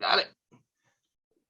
Got it.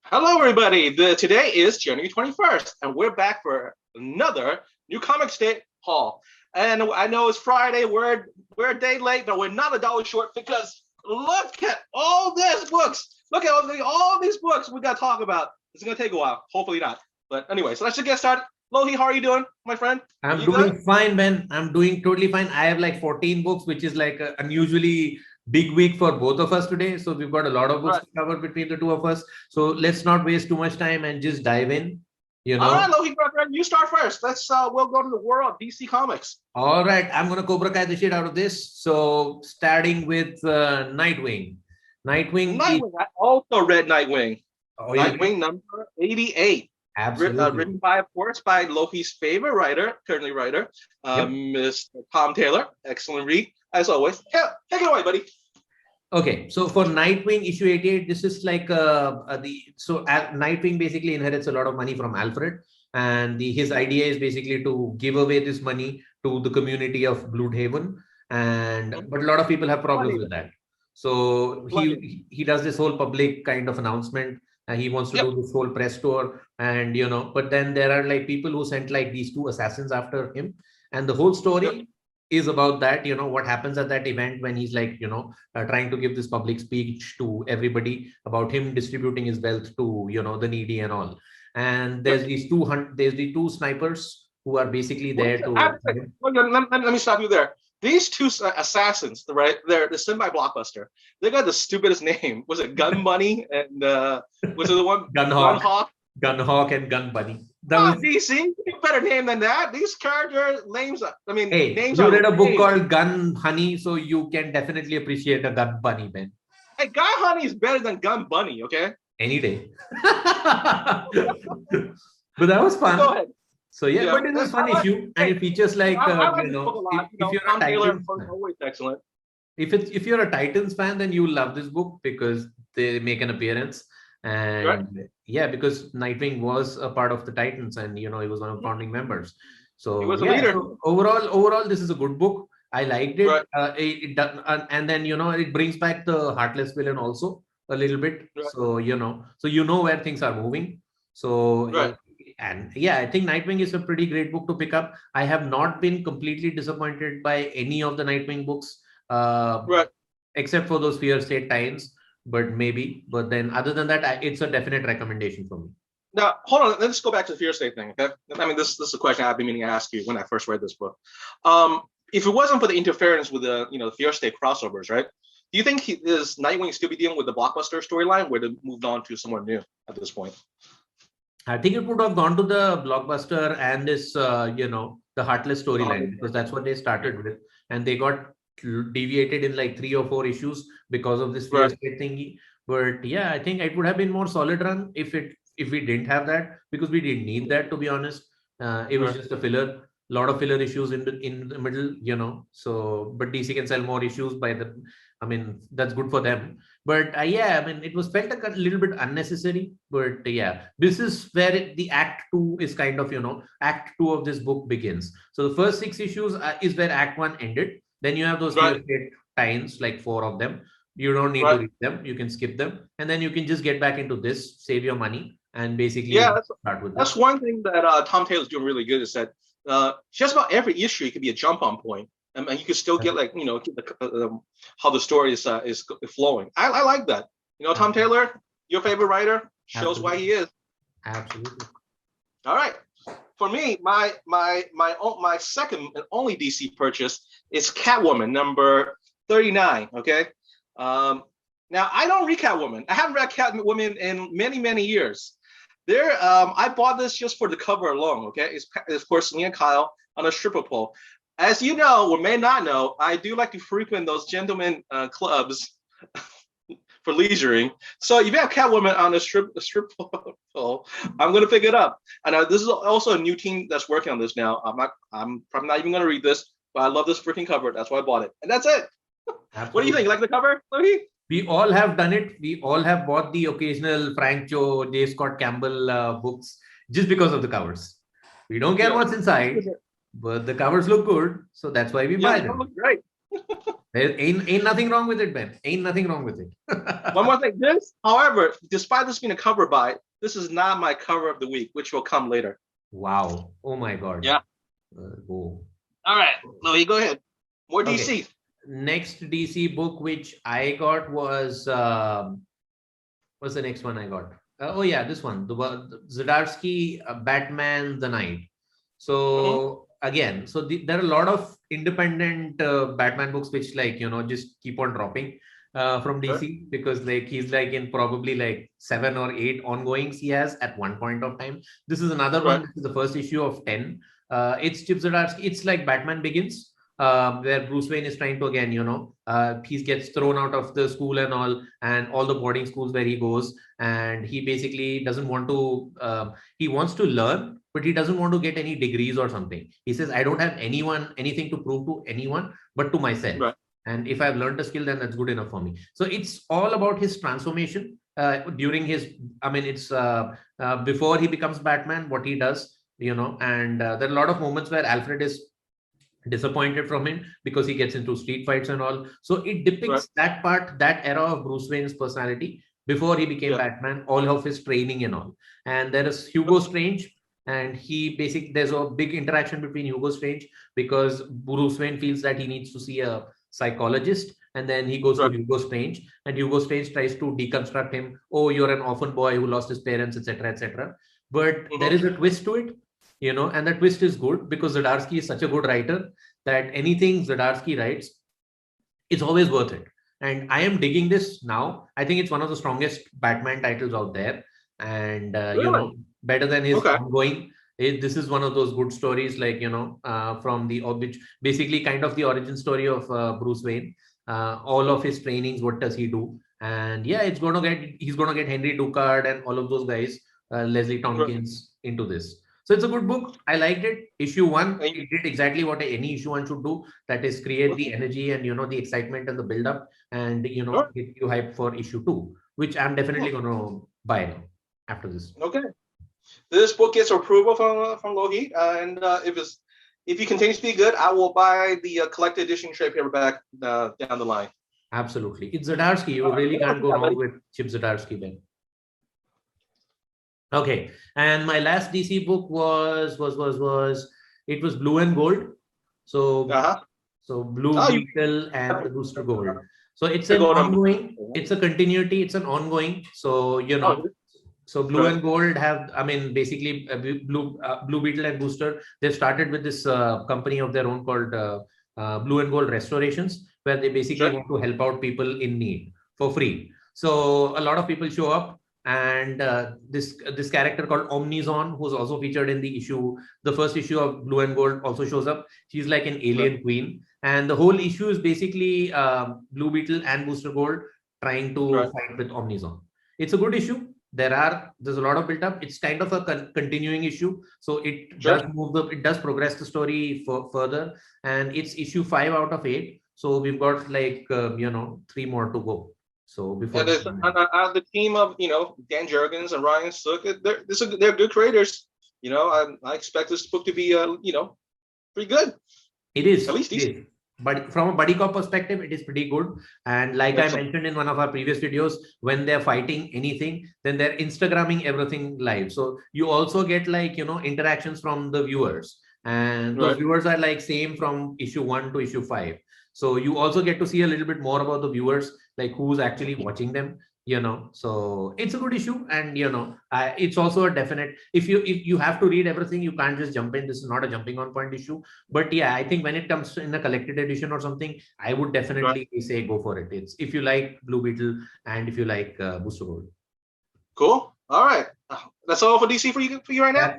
Hello, everybody. Today is January 21st, and we're back for another new Comics Day haul. And I know it's Friday. We're a day late, but we're not $1 short because look at all these books. Look at all these books we got to talk about. It's going to take a while. Hopefully not. But anyway, so let's just get started. Lohi, how are you doing, my friend? I'm doing fine, Ben. I'm doing totally fine. I have like 14 books, which is like an unusually big week for both of us today. So we've got a lot of books to cover between the two of us. So let's not waste too much time and just dive in. All right, Lohi, you start first. We'll go to the world of DC Comics. All right, I'm gonna Cobra Kai the shit out of this. So starting with Nightwing. Nightwing. I also read Nightwing. Oh, Nightwing number 88. Absolutely. Written by, of course, by Lohi's favorite writer, currently writer, Mr. Tom Taylor. Excellent read, as always. Yeah, take it away, buddy. Okay, so for Nightwing issue 88, this is like Nightwing basically inherits a lot of money from Alfred, and his idea is basically to give away this money to the community of Bloodhaven, but a lot of people have problems with that. So he does this whole public kind of announcement. And he wants to do this whole press tour, and but then there are like people who sent like these two assassins after him, and the whole story is about that. What happens at that event when he's like trying to give this public speech to everybody about him distributing his wealth to the needy and all. And there's the two snipers who are basically there to. Let me stop you there. These two assassins, right? They're sent by Blockbuster. They got the stupidest name. Was it Gun Bunny and was it the one Gunhawk? Gunhawk and Gun Bunny. DC, better name than that. These character names. I mean, names. You read a book called Gun Honey, so you can definitely appreciate a Gun Bunny, Ben. Hey, Gun Honey is better than Gun Bunny. Okay. Any day. But that was fun. Go ahead. So but it was a fun issue, and it features like if you're a Titans always excellent. If you're a Titans fan, then you will love this book because they make an appearance, and because Nightwing was a part of the Titans, and he was one of the founding members. So he was a leader. So overall, this is a good book. I liked it. And then it brings back the Heartless villain also a little bit. So where things are moving. So. And I think Nightwing is a pretty great book to pick up. I have not been completely disappointed by any of the Nightwing books, except for those Fear State tie-ins. But then other than that, it's a definite recommendation for me. Now, hold on. Let's go back to the Fear State thing. Okay? I mean, this is a question I've been meaning to ask you when I first read this book. If it wasn't for the interference with the the Fear State crossovers, right? Do you think is Nightwing still be dealing with the Blockbuster storyline, where they moved on to somewhere new at this point? I think it would have gone to the Blockbuster and this, the Heartless storyline, because that's what they started with. And they got deviated in like 3 or 4 issues because of this Fear State thingy. But I think it would have been more solid run if we didn't have that, because we didn't need that, to be honest. It was just a filler, lot of filler issues in the middle, So, but DC can sell more issues that's good for them. But it was felt like a little bit unnecessary. But this is where the Act 2 is kind of, Act 2 of this book begins. So the first 6 issues is where Act 1 ended. Then you have those tie-ins, like 4 of them. You don't need to read them. You can skip them. And then you can just get back into this, save your money, and basically start with that's one thing that Tom Taylor's doing really good is that just about every issue could be a jump-on point. And you can still get how the story is flowing. I like that. Tom Taylor, your favorite writer, shows why he is. Absolutely. All right. For me, my second and only DC purchase is Catwoman number 39. Okay. Now I don't read Catwoman. I haven't read Catwoman in many years. I bought this just for the cover alone. Okay. It's of course me and Kyle on a stripper pole. As you know, or may not know, I do like to frequent those gentlemen clubs for leisuring. So if you have Catwoman on a strip pole, I'm going to pick it up. And this is also a new team that's working on this now. I'm probably not even going to read this, but I love this freaking cover. That's why I bought it. And that's it. Absolutely. What do you think? You like the cover, Louis? We all have done it. We all have bought the occasional Frank Cho, J. Scott Campbell books just because of the covers. We don't care what's inside. But the covers look good, so that's why we buy them. They look great. There ain't nothing wrong with it, Ben. Ain't nothing wrong with it. One more thing. However, despite this being a cover by, this is not my cover of the week, which will come later. Wow. Oh my God. Yeah. Oh. All right, Louis, go ahead. More DC. Okay. Next DC book which I got was what's the next one I got? Oh yeah, this one, the Zdarsky Batman the Night. So again, so there are a lot of independent Batman books which just keep on dropping from DC because he's in probably 7 or 8 ongoings he has at one point of time. This is another one. This is the first issue of 10. It's Chip Zdarsky. It's like Batman Begins. Where Bruce Wayne is trying to again, he gets thrown out of the school and all the boarding schools where he goes, and he basically doesn't want to. He wants to learn, but he doesn't want to get any degrees or something. He says, "I don't have anything to prove to anyone, but to myself. Right. And if I've learned a skill, then that's good enough for me." So it's all about his transformation during his. I mean, it's before he becomes Batman, what he does, and there are a lot of moments where Alfred is disappointed from him because he gets into street fights and all. So it depicts that era of Bruce Wayne's personality before he became Batman, all of his training and all. And there is Hugo Strange, and there's a big interaction between Hugo Strange because Bruce Wayne feels that he needs to see a psychologist, and then he goes to Hugo Strange, and Hugo Strange tries to deconstruct him. Oh, you're an orphan boy who lost his parents, etc., etc. But there is a twist to it. And the twist is good because Zdarsky is such a good writer that anything Zdarsky writes, it's always worth it. And I am digging this now. I think it's one of the strongest Batman titles out there. And, better than his ongoing. This is one of those good stories, from which basically kind of the origin story of Bruce Wayne. All of his trainings, what does he do? And yeah, he's going to get Henry Ducard and all of those guys, Leslie Tompkins into this. So it's a good book. I liked it. Issue 1, it did exactly what any issue 1 should do. That is create the energy and, the excitement and the build up and, get you hyped for issue 2, which I'm definitely going to buy now after this. Okay. This book gets approval from Lohit. And if he continues to be good, I will buy the collected edition trade paperback down the line. Absolutely. It's Zdarsky. You really can't go wrong with Chip Zdarsky, Ben. Okay, and my last DC book was Blue and Gold. So Blue Beetle and the Booster Gold. So it's an ongoing. It's a continuity. It's an ongoing. So so Blue and Gold have. I mean, basically Blue Beetle and Booster. They've started with this company of their own called Blue and Gold Restorations, where they basically want to help out people in need for free. So a lot of people show up. And this character called Omnizon, who's also featured in the first issue of Blue and Gold, also shows up. She's like an alien queen, and the whole issue is basically Blue Beetle and Booster Gold trying to fight with Omnizon. It's a good issue. There's a lot of build up. It's kind of a continuing issue, so it does progress the story further, and it's issue 5 out of 8. So we've got 3 more to go. So before the team of Dan Jurgens and Ryan Sook, they're good creators. I expect this book to be pretty good. It is at least decent. But from a buddy cop perspective, it is pretty good. And like I mentioned in one of our previous videos, when they're fighting anything, then they're Instagramming everything live. So you also get interactions from the viewers, and those viewers are same from issue 1 to issue 5. So you also get to see a little bit more about the viewers, who's actually watching them, so it's a good issue. And it's also a definite, if you have to read everything, you can't just jump in. This is not a jumping on point issue, but yeah, I think when it comes in a collected edition or something, I would definitely say go for it. It's if you like Blue Beetle and if you like Booster Gold. Cool. All right, that's all for DC for you right now.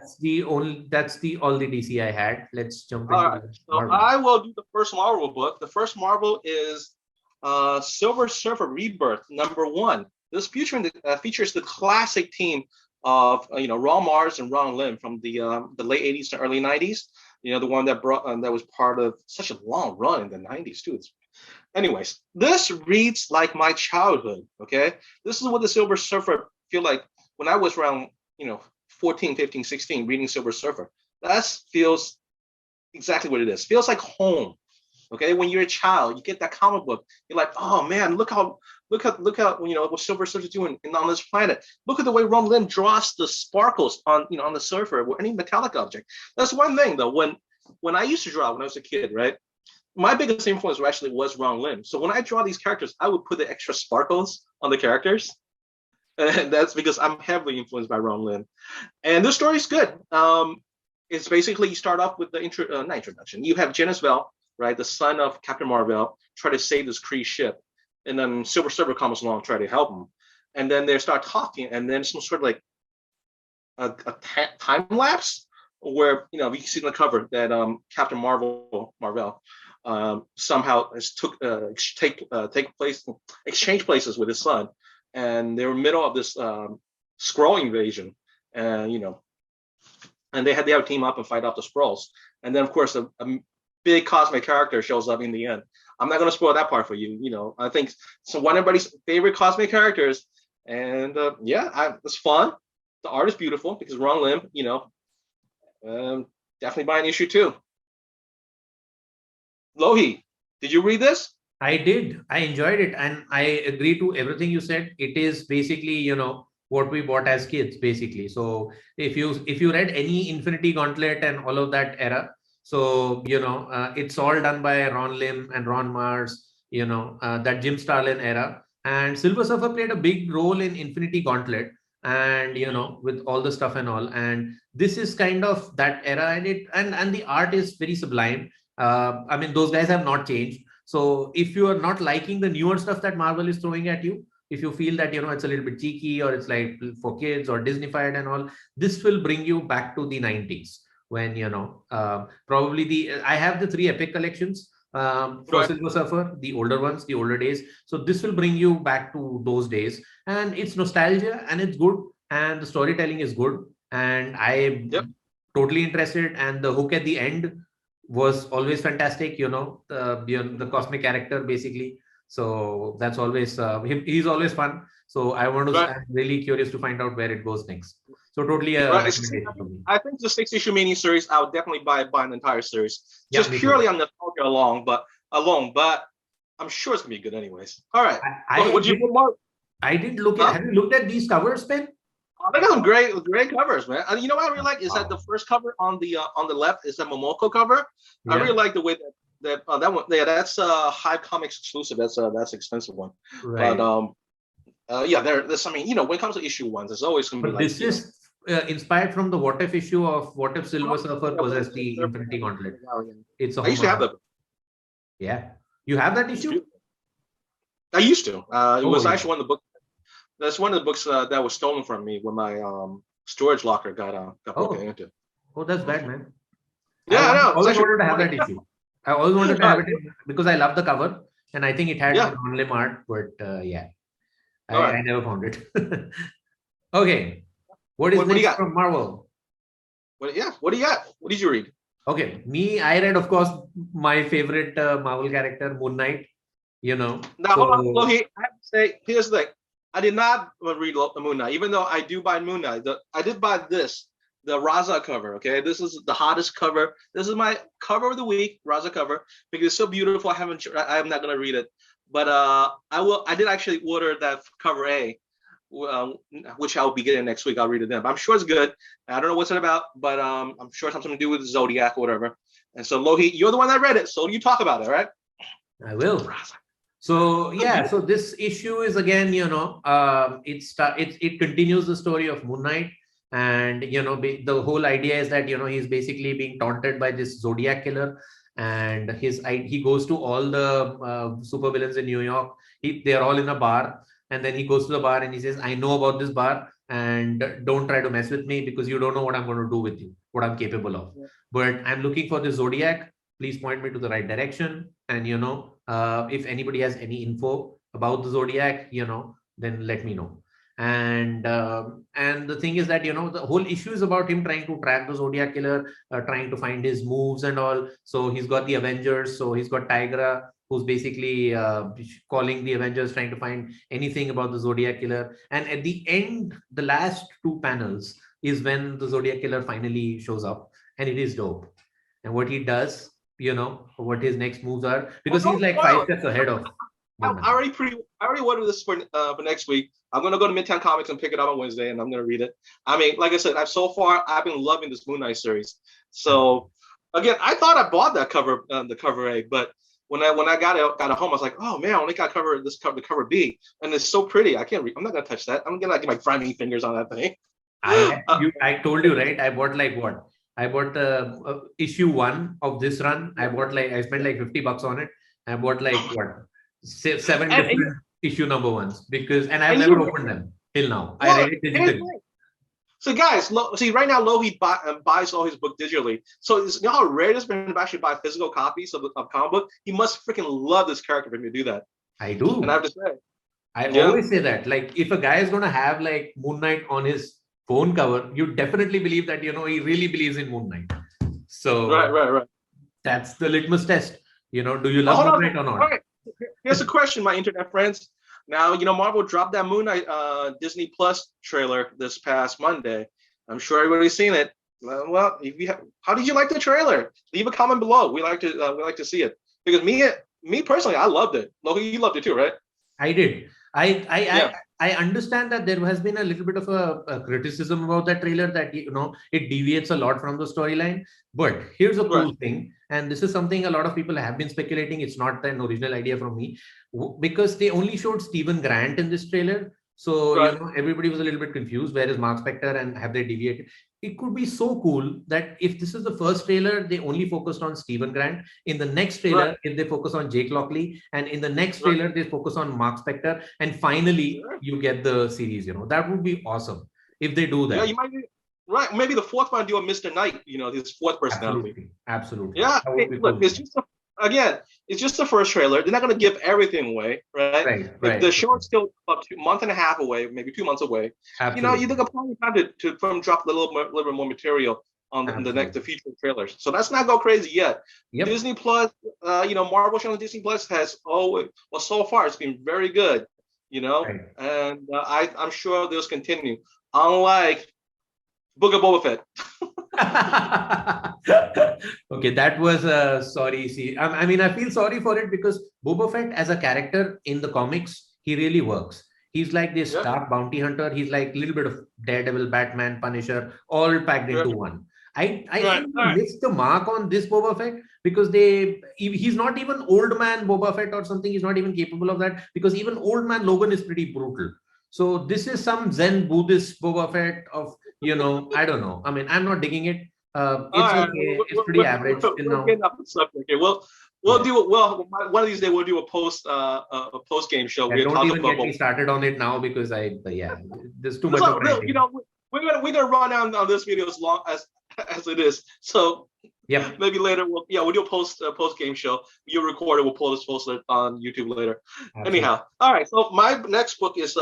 That's all the DC I had. Let's jump into Marvel. So I will do the first Marvel book. The first Marvel is Silver Surfer Rebirth #1. This features the classic team of Ron Mars and Ron Lim from the late 80s to early 90s. The one that that was part of such a long run in the 90s too. Anyways, this reads like my childhood. Okay, this is what the Silver Surfer feel like when I was around 14, 15, 16 reading Silver Surfer. That feels exactly what it is. Feels like home. Okay, when you're a child, you get that comic book. You're like, oh man, look how what Silver Surfer's doing on this planet. Look at the way Ron Lim draws the sparkles on on the surfer or any metallic object. That's one thing though. When I used to draw when I was a kid, right? My biggest influence actually was Ron Lim. So when I draw these characters, I would put the extra sparkles on the characters. And that's because I'm heavily influenced by Ron Lim. And this story's good. It's basically you start off with the not introduction. You have Genis Vell, right, the son of Captain Marvel, try to save this Kree ship, and then Silver Surfer comes along, try to help him, and then they start talking, and then some sort of like a time lapse where you can see in the cover that Captain Marvel somehow has exchange places with his son, and they were middle of this Skrull invasion, and and they had to team up and fight off the Skrulls, and then of course a big cosmic character shows up in the end. I'm not going to spoil that part for you. I think it's one of everybody's favorite cosmic characters, and it's fun. The art is beautiful because Ron Lim, definitely buy an issue too. Lohi, did you read this? I did. I enjoyed it, and I agree to everything you said. It is basically, what we bought as kids, basically. So if you read any Infinity Gauntlet and all of that era, so it's all done by Ron Lim and Ron Mars, that Jim Starlin era, and Silver Surfer played a big role in Infinity Gauntlet, and with all the stuff and all, and this is kind of that era, and the art is very sublime. I mean, those guys have not changed. So if you are not liking the newer stuff that Marvel is throwing at you, if you feel that it's a little bit cheeky or it's like for kids or Disneyfied and all, this will bring you back to the 90s when probably I have the 3 epic collections for Right. Silver Surfer, the older ones, the older days. So this will bring you back to those days, and it's nostalgia and it's good, and the storytelling is good, and I'm totally interested, and the hook at the end was always fantastic. The cosmic character basically. So that's always he's always fun. So I'm really curious to find out where it goes next. So totally I think the 6-issue mini series, I would definitely buy an entire series. Just purely on nostalgia alone, but I'm sure it's gonna be good anyways. All right. I didn't look at have you looked at these covers, Ben? They got some great covers, man. You know what I really like is that the first cover on the left is the Momoko cover. I really like the way that one. Yeah, that's Hive Comics exclusive. That's an expensive one. Right. But there's. I mean, when it comes to issue ones, it's always going to be like. This is inspired from the What If issue of What If Silver Surfer possessed the Infinity Gauntlet. It's I used to have that. Yeah, you have that issue. I used to. It was actually one of the books. That's one of the books that was stolen from me when my storage locker got broken into. Oh, that's bad, man. Yeah, I know. I always wanted to have that issue. I always wanted to have it because I love the cover, and I think it had Ron Lim art, but I never found it. Okay, what next from Marvel? What do you got? What did you read? Okay, I read, of course, my favorite Marvel character, Moon Knight. Now, hold on, I have to say, here's the thing. I did not read Moon Knight, even though I do buy Moon Knight. I did buy the Raza cover. Okay, this is the hottest cover. This is my cover of the week, Raza cover, because it's so beautiful. I'm not gonna read it, but I will. I did actually order that cover A, which I'll be getting next week. I'll read it then. But I'm sure it's good. I don't know what's it about, but I'm sure it's something to do with Zodiac or whatever. And so Lohi, you're the one that read it, so you talk about it, right? I will. Raza. So so this issue is again, it continues the story of Moon Knight, and the whole idea is that he's basically being taunted by this Zodiac killer, and he goes to all the supervillains in New York. They're all in a bar, and then he goes to the bar and he says, "I know about this bar, and don't try to mess with me because you don't know what I'm going to do with you, what I'm capable of. But I'm looking for this Zodiac. Please point me to the right direction, and if anybody has any info about the Zodiac, then let me know." And the thing is that the whole issue is about him trying to track the Zodiac killer, trying to find his moves and all. So he's got the Avengers. So he's got Tigra, who's basically calling the Avengers, trying to find anything about the Zodiac killer. And at the end, the last 2 panels is when the Zodiac killer finally shows up, and it is dope. And what he does, what his next moves are, because he's like 5 steps ahead of Moon Knight. I already ordered this for next week. I'm gonna go to Midtown Comics and pick it up on Wednesday, and I'm gonna read it. I mean, like I said, I've been loving this Moon Knight series. So again, I thought I bought that cover, the cover A, but when I got it home, I was like, oh man, I only got the cover B, and it's so pretty. I can't read. I'm not gonna touch that. I'm gonna get my grimy fingers on that thing. I told you, right? I bought like what? I bought issue 1 of this run. I spent like $50 on it. I bought like what? 7 different issue number 1s and I've never opened them till now. I read it digitally. So guys, right now Lohit buys all his book digitally. So you know how rare it is for him to actually buy physical copies of comic book? He must freaking love this character for him to do that. I do. And I have to say. I always say that. Like, if a guy is going to have like Moon Knight on his phone cover, you definitely believe that, he really believes in Moon Knight. So right. That's the litmus test. Do you love Moon Knight or not? All right. Here's a question, my internet friends. Now, Marvel dropped that Moon Knight Disney Plus trailer this past Monday. I'm sure everybody's seen it. Well, how did you like the trailer? Leave a comment below. We like to see it, because me personally, I loved it. Loki, you loved it too, right? I did. I understand that there has been a little bit of a criticism about that trailer, that it deviates a lot from the storyline. But here's a cool thing, and this is something a lot of people have been speculating. It's not an original idea from me, because they only showed Stephen Grant in this trailer. So everybody was a little bit confused. Where is Mark Spector, and have they deviated? It could be so cool that if this is the first trailer, they only focused on Stephen Grant. In the next trailer, if they focus on Jake Lockley, and in the next trailer, they focus on Mark Spector, and finally you get the series. That would be awesome if they do that. Yeah, you might be right. Maybe the fourth one do a Mr. Knight. His fourth personality. Absolutely. Yeah. Hey, look, it's just the first trailer. They're not going to give everything away, right? The show's still up to a month and a half away, maybe 2 months away. Absolutely. You think a plenty of time to drop a little bit more material on the future trailers. So let's not go crazy yet. Yep. Disney Plus, Marvel show on Disney Plus has so far it's been very good, and I'm sure they'll continue. Unlike Book of Boba Fett. Okay, that was sorry. See, I mean, I feel sorry for it, because Boba Fett as a character in the comics, he really works. He's like this dark bounty hunter. He's like a little bit of Daredevil, Batman, Punisher, all packed into one. I missed the mark on this Boba Fett, because he's not even old man Boba Fett or something. He's not even capable of that, because even old man Logan is pretty brutal. So this is some Zen Buddhist Boba Fett of, I don't know. I mean, I'm not digging it. It's okay. It's pretty average. We're getting off the subject here. We'll do it. Well, one of these days we'll do a post game show. Yeah, don't even get me started on it now, because there's too much. We're gonna run on this video as long as it is. So maybe later we'll do a post game show. You record it. We'll post it on YouTube later. Absolutely. Anyhow, all right. So my next book is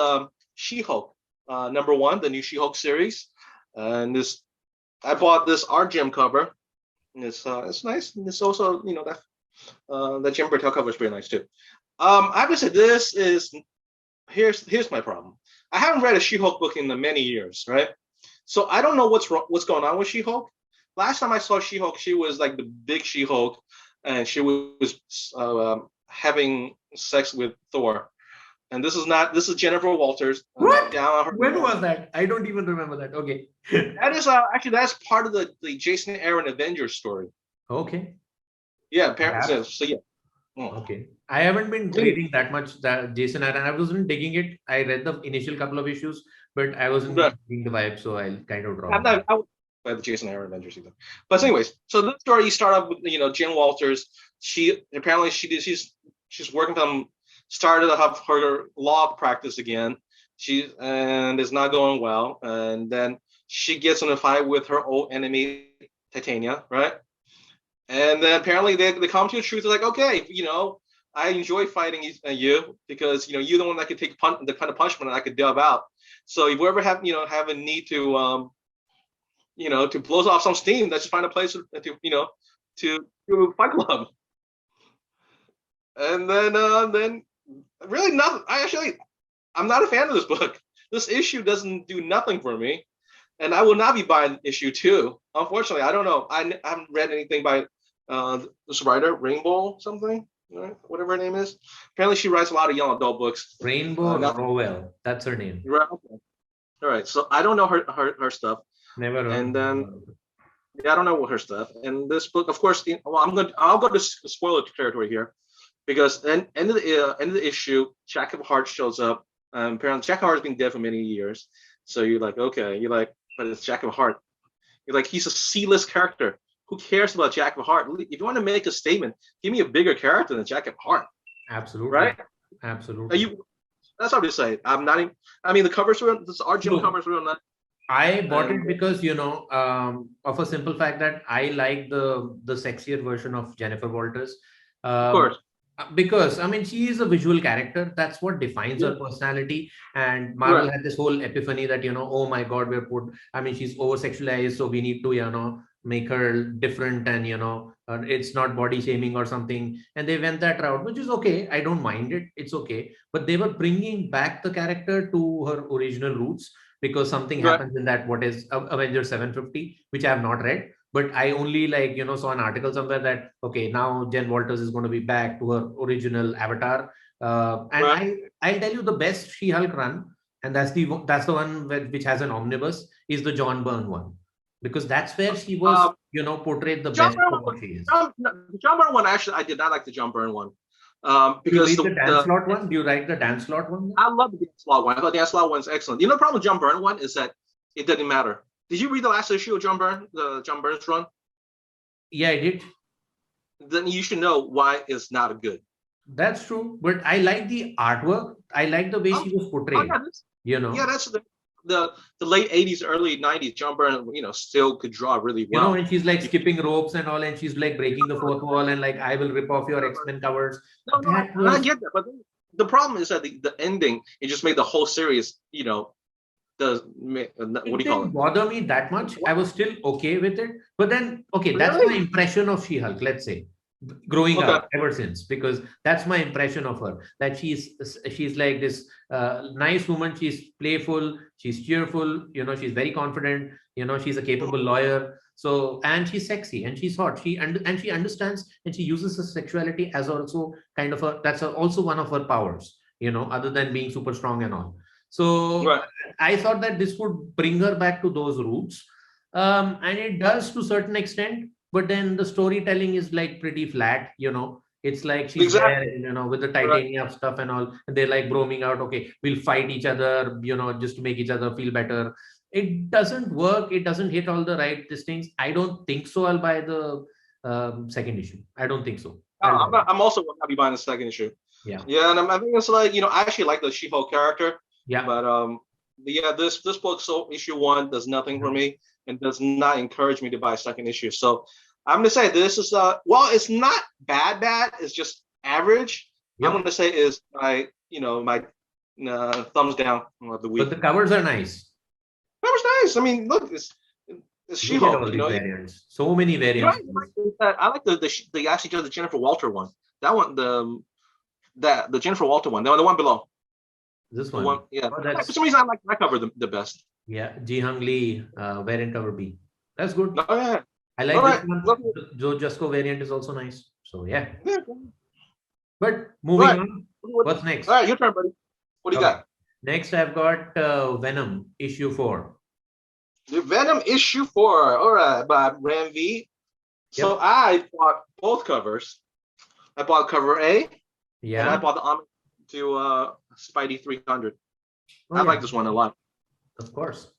She-Hulk, #1, the new She-Hulk series, and I bought this Art Gem cover. It's nice. And it's also that Jim Bertel cover is pretty nice too. I have to say here's my problem. I haven't read a She-Hulk book in many years, right? So I don't know what's going on with She-Hulk. Last time I saw She-Hulk, she was like the big She-Hulk, and she was having sex with Thor. And this is Jennifer Walters. What? When was that? I don't even remember that. Okay. That is that's part of the Jason Aaron Avengers story. Okay. Yeah, apparently. So yeah. Okay. I haven't been reading that much that Jason Aaron. I wasn't digging it. I read the initial couple of issues, but I wasn't getting the vibe, so I kind of dropped. I would by the Jason Aaron Avengers either. But anyways, so this story you start off with Jen Walters. She's working from started to have her law practice again. And it's not going well. And then she gets in a fight with her old enemy, Titania, right? And then apparently they come to the truth. They're like, okay, I enjoy fighting you because you're the one that can take the kind of punishment that I could dub out. So if you ever have a need to to blow off some steam, let's just find a place to do Fight Club. And then really nothing. I'm not a fan of this book. This issue doesn't do nothing for me, and I will not be buying issue 2. Unfortunately, I don't know. I haven't read anything by this writer, Rainbow something, right? Whatever her name is. Apparently, she writes a lot of young adult books. Rainbow Rowell, that's her name. Right. Okay. All right. So I don't know her stuff. Never heard. And then I don't know what her stuff. And this book, of course, I'll go to spoiler territory here, because end of the issue, Jack of Hearts shows up. Apparently, Jack of Hearts has been dead for many years. So you're like, okay, but it's Jack of Heart. You're like, he's a C-list character. Who cares about Jack of Heart? If you want to make a statement, give me a bigger character than Jack of Heart. Absolutely. Right? Absolutely. That's what I'm saying. I'm not even. I mean, the covers were this RGM covers were on that. I bought it because of a simple fact that I like the sexier version of Jennifer Walters. Of course. Because I mean, she is a visual character. That's what defines her personality. And Marvel had this whole epiphany that oh my God, she's over sexualized, so we need to make her different, and it's not body shaming or something. And they went that route, which is okay. I don't mind it. It's okay. But they were bringing back the character to her original roots, because something happens in that what is Avengers 750, which I have not read. But I only saw an article somewhere that, okay, now Jen Walters is going to be back to her original avatar. And I'll tell you, the best She-Hulk run, and that's the one which has an omnibus, is the John Byrne one. Because that's where she was, portrayed the best for what she is. The John Byrne one, actually, I did not like the John Byrne one. Because the Dan Slott one? Do you like the Dan Slott one? I love the Dan Slott one. I thought the Dan Slott one's excellent. The problem with John Byrne one is that it doesn't matter. Did you read the last issue of John Byrne, the John Byrne's run? Yeah, I did. Then you should know why it's not good. That's true. But I like the artwork. I like the way she was portrayed. Yeah, that's the late 80s, early 90s. John Byrne, still could draw really well. And she's like skipping ropes and all, and she's like breaking the fourth wall, and like, I will rip off your X-Men covers. I get that, but the problem is that the ending, it just made the whole series, what do you call it? Didn't bother me that much. I was still okay with it. But then, okay, that's my impression of She-Hulk, let's say, growing up ever since, because that's my impression of her, that she's like this nice woman. She's playful, she's cheerful, she's very confident, she's a capable lawyer. So, and she's sexy and she's hot. She understands, and she uses her sexuality as also kind of also one of her powers, other than being super strong and all. So I thought that this would bring her back to those roots. And it does to a certain extent, but then the storytelling is like pretty flat, It's like she's there, with the titanium stuff and all, and they're like broming out, okay, we'll fight each other, just to make each other feel better. It doesn't work. It doesn't hit all the right things. I don't think so. I'll buy the second issue. I don't think so. I'm also going to be buying the second issue. Yeah. Yeah, and I think it's like, I actually like the She-Hulk character. Yeah. But this book, so issue 1 does nothing for me and does not encourage me to buy a second issue. So I'm going to say this is it's not bad. It's just average. Yep. I'm going to say is my thumbs down of the week. But the covers are nice. Covers nice. I mean, look, it's She-Hulk. Variants. So many variants. I like the actually just the Jennifer Walter one. That one, the Jennifer Walter one. The one below. This one. For some reason, I like that cover the best. Yeah, Ji Hung Lee variant cover B. That's good. Oh, yeah. I like this one. The Joe Jusko variant is also nice. So yeah. But moving on, what's next? All right, your turn, buddy. What do you got? Next, I've got Venom issue 4. The Venom issue 4. All right, by Ram V. So I bought both covers. I bought cover A. Yeah. And I bought the homage to Spidey 300. I like this one a lot. Of course.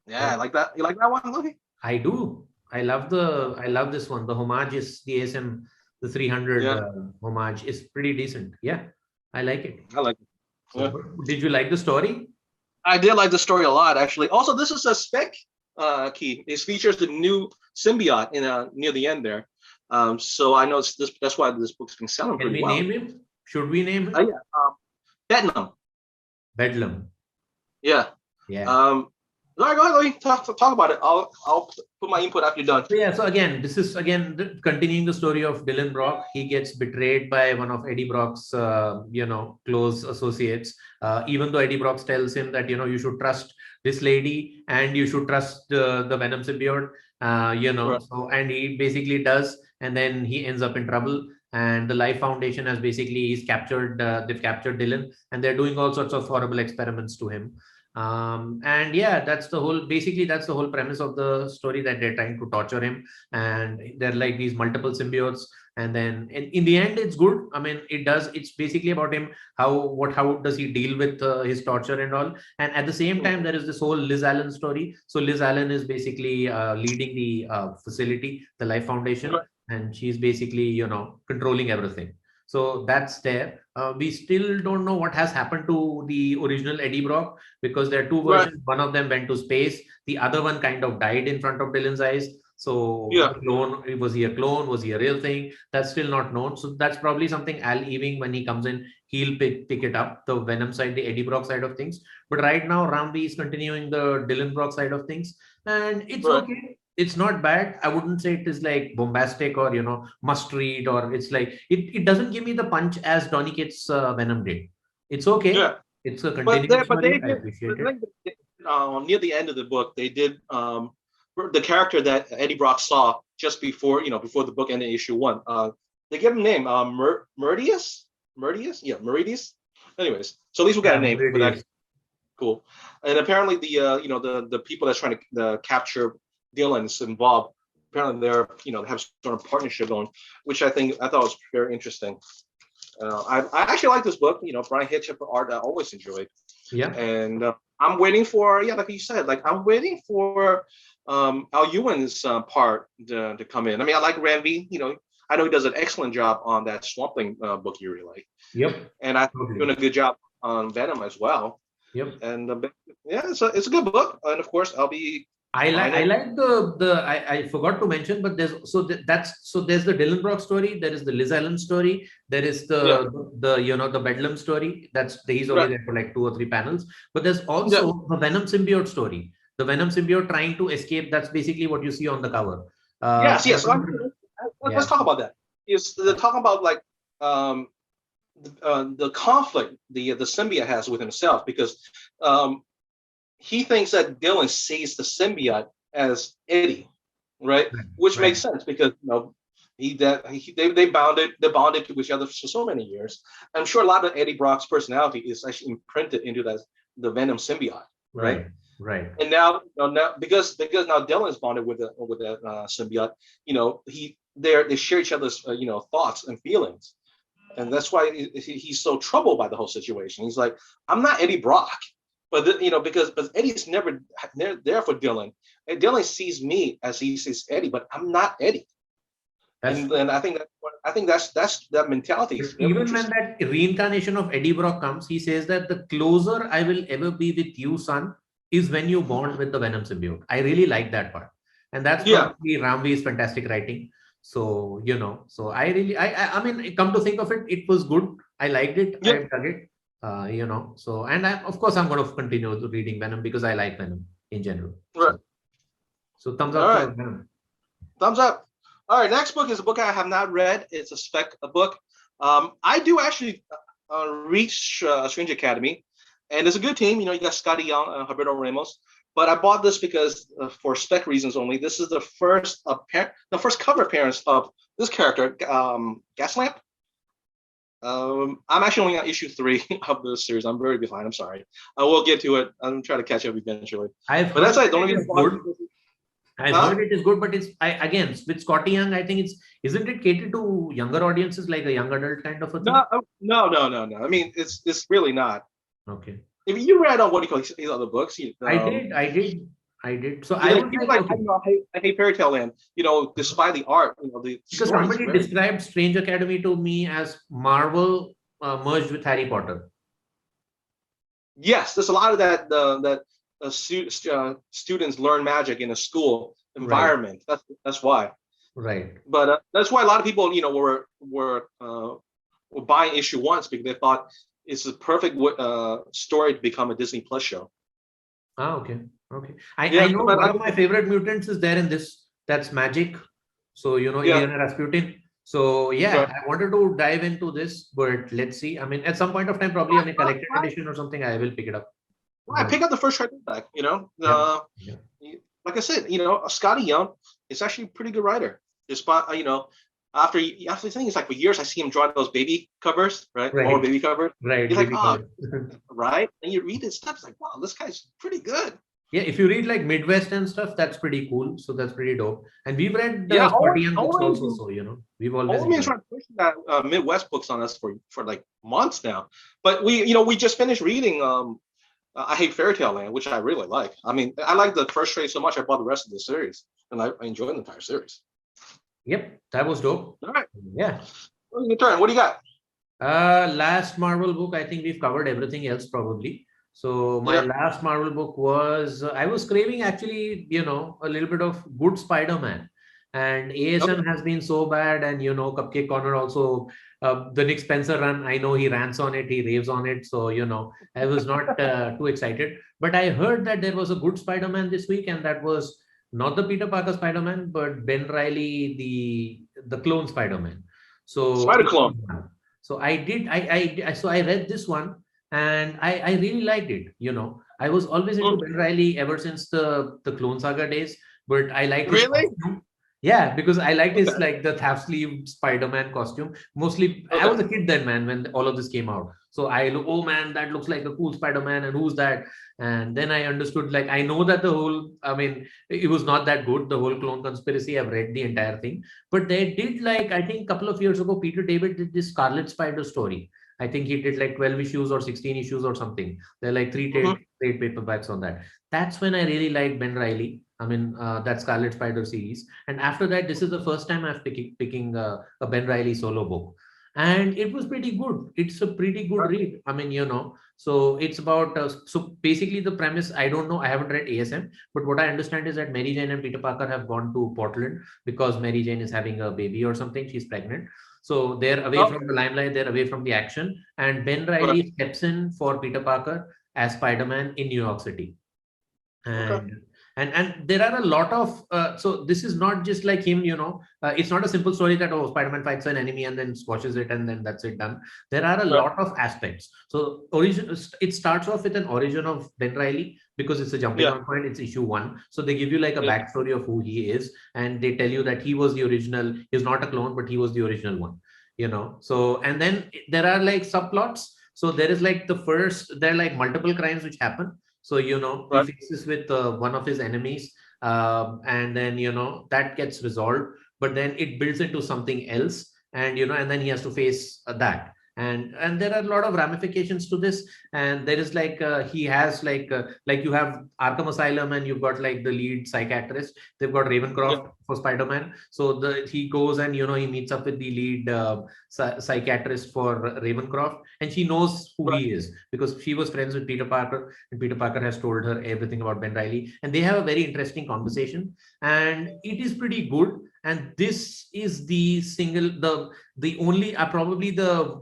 Yeah, I like that. You like that one, Louis? I do. I love this one. The homage is the ASM, the 300 homage is pretty decent. Yeah, I like it. I like it. Yeah. So, did you like the story? I did like the story a lot, actually. Also, this is a spec key. It features the new symbiote near the end there. So I know that's why this book's been selling pretty well. Can we name him? Should we name him? Venom. Bedlam. Yeah. Yeah. All right, go ahead, Louis. Talk about it. I'll put my input after you're done. So again, this is continuing the story of Dylan Brock. He gets betrayed by one of Eddie Brock's, close associates. Even though Eddie Brock tells him that you should trust this lady and you should trust the Venom symbiote. So, and he basically does. and then he ends up in trouble. And the Life Foundation has basically they've captured Dylan, and they're doing all sorts of horrible experiments to him. And yeah, that's the whole premise of the story, that they're trying to torture him, and they're like these multiple symbiotes. And then in the end, it's good. I mean, it's basically about him, how does he deal with his torture and all. And at the same time, there is this whole Liz Allen story. So Liz Allen is basically leading the facility, the Life Foundation, and she's basically controlling everything. So that's there. We still don't know what has happened to the original Eddie Brock, because there are two versions. One of them went to space. The other one kind of died in front of Dylan's eyes. So was he a clone? Was he a real thing? That's still not known. So that's probably something Al Ewing, when he comes in, he'll pick it up, the Venom side, the Eddie Brock side of things. But right now, Ramvi is continuing the Dylan Brock side of things. And it's okay. It's not bad. I wouldn't say it is like bombastic or, must read, or it's like, it doesn't give me the punch as Donny Cates' Venom did. It's okay. Yeah. It's a continuing story. I appreciate it. Near the end of the book, they did the character that Eddie Brock saw just before, before the book ended issue 1. They give him a name, Meridius? Yeah, Meridius. Anyways, so at least we got a name for that. Cool. And apparently the people that's trying to capture Dylan's involved. Apparently they're have sort of partnership going, which I thought was very interesting. I actually like this book. Brian Hitchcock art I always enjoyed. Yeah. And I'm waiting for like you said, like I'm waiting for Al Ewing's part to come in. I mean, I like Ranvi. I know he does an excellent job on that Swamp Thing book you really like. Yep. And I think he's doing a good job on Venom as well. Yep. And it's a good book. And of course, I'll be. I like I forgot to mention, but there's the Dylan Brock story, there is the Liz Allen story, there is the Bedlam story. He's only there for like 2 or 3 panels. But there's also the Venom symbiote story. The Venom symbiote trying to escape. That's basically what you see on the cover. Yes. Let's talk about that. They're talking about like the conflict the symbiote has with himself, because he thinks that Dylan sees the symbiote as Eddie, right? Which makes sense, because they bonded to each other for so many years. I'm sure a lot of Eddie Brock's personality is actually imprinted into the Venom symbiote, right? Right. And now because now Dylan's bonded with that symbiote, they share each other's thoughts and feelings, and that's why he's so troubled by the whole situation. He's like, I'm not Eddie Brock. But because Eddie's never there for Dylan, and Dylan sees me as he sees Eddie, but I'm not Eddie. And I think that's that mentality. Even when that reincarnation of Eddie Brock comes, he says that the closer I will ever be with you, son, is when you bond with the Venom symbiote. I really like that part, and that's probably Ramvi's fantastic writing. So so I mean, come to think of it, it was good. I liked it. I dug it. So, and of course I'm going to continue reading Venom because I like Venom in general. Right. So thumbs up for Venom. Thumbs up. All right. Next book is a book I have not read. It's a spec book. I do actually read Strange Academy, and it's a good team. You got Scotty Young and Roberto Ramos. But I bought this because for spec reasons only. This is the first cover appearance of this character, Gaslamp. I'm actually only on issue 3 of the series. I'm very behind. I'm sorry. I will get to it. I'm trying to catch up eventually. I've heard it is good, but it's again with Scotty Young. I think isn't it catered to younger audiences, like a young adult kind of a thing? No. I mean, it's really not. Okay. If you read on what do you call his other books, I did. So I hate Fairy Tale Land. Despite the art, because somebody described Strange Academy to me as Marvel merged with Harry Potter. Yes, there's a lot of that students learn magic in a school environment. Right. That's why. Right. But that's why a lot of people, were buying issue 1 because they thought it's the perfect story to become a Disney Plus show. Okay. I know one of my favorite mutants is there in this. That's Magic. So Illyana Rasputin. So I wanted to dive into this, but let's see. I mean, at some point of time, probably on a collected edition or something, I will pick it up. Well, I pick up the first back. Like I said, Scotty Young is actually a pretty good writer. Despite after I think it's like for years I see him drawing those baby covers, right? More baby covers. Right. You're like, oh, right? And you read his stuff, it's like, wow, this guy's pretty good. Yeah, if you read like Midwest and stuff, that's pretty cool. So that's pretty dope. And we've read the Spartian books also, so we've always been trying to push that Midwest books on us for like months now. But we just finished reading I Hate Fairy Tale Land, which I really like. I mean, I like the first trade so much I bought the rest of the series, and I enjoyed the entire series. Yep, that was dope. All right. Yeah. Your turn. What do you got? Last Marvel book, I think we've covered everything else probably. So my last Marvel book was, I was craving actually, a little bit of good Spider-Man. And ASM has been so bad, and Cupcake Corner also, the Nick Spencer run, I know he rants on it, he raves on it. So, I was not too excited. But I heard that there was a good Spider-Man this week, and that was not the Peter Parker Spider-Man, but Ben Reilly, the clone Spider-Man. So Spider-Clone. So I read this one, and I really liked it. I was always into Ben Reilly ever since the Clone Saga days, but I liked his costume. Yeah, because I liked his like the half-sleeve Spider-Man costume. Mostly, I was a kid then, man, when all of this came out. So I look, oh man, that looks like a cool Spider-Man, and who's that? And then I understood, like, I know that it was not that good, the whole clone conspiracy. I've read the entire thing, but they did, like, I think a couple of years ago, Peter David did this Scarlet Spider story. I think he did like 12 issues or 16 issues or something. They're like three trade paperbacks on that. That's when I really liked Ben Reilly. That Scarlet Spider series. And after that, this is the first time I'm picking a Ben Reilly solo book. And it was pretty good. It's a pretty good read. So it's about, so basically the premise, I don't know, I haven't read ASM, but what I understand is that Mary Jane and Peter Parker have gone to Portland because Mary Jane is having a baby or something. She's pregnant. So they're away from the limelight, they're away from the action. And Ben Reilly steps in for Peter Parker as Spider-Man in New York City. And there are a lot of, so this is not just like him, it's not a simple story that, Spider-Man fights an enemy and then squashes it and then that's it done. There are a lot of aspects. So it starts off with an origin of Ben Reilly because it's a jumping on point, it's issue 1. So they give you like a backstory of who he is, and they tell you that he was the original, he's not a clone, but he was the original one, So, and then there are like subplots. So there is like there are like multiple crimes which happen. So, he faces with one of his enemies, and then, that gets resolved, but then it builds into something else, and, and then he has to face that. And there are a lot of ramifications to this. And there is like, he has like you have Arkham Asylum, and you've got like the lead psychiatrist. They've got Ravencroft for Spider-Man. So he goes and, he meets up with the lead psychiatrist for Ravencroft, and she knows who he is because she was friends with Peter Parker, and Peter Parker has told her everything about Ben Reilly, and they have a very interesting conversation, and it is pretty good. And this is the only, probably the,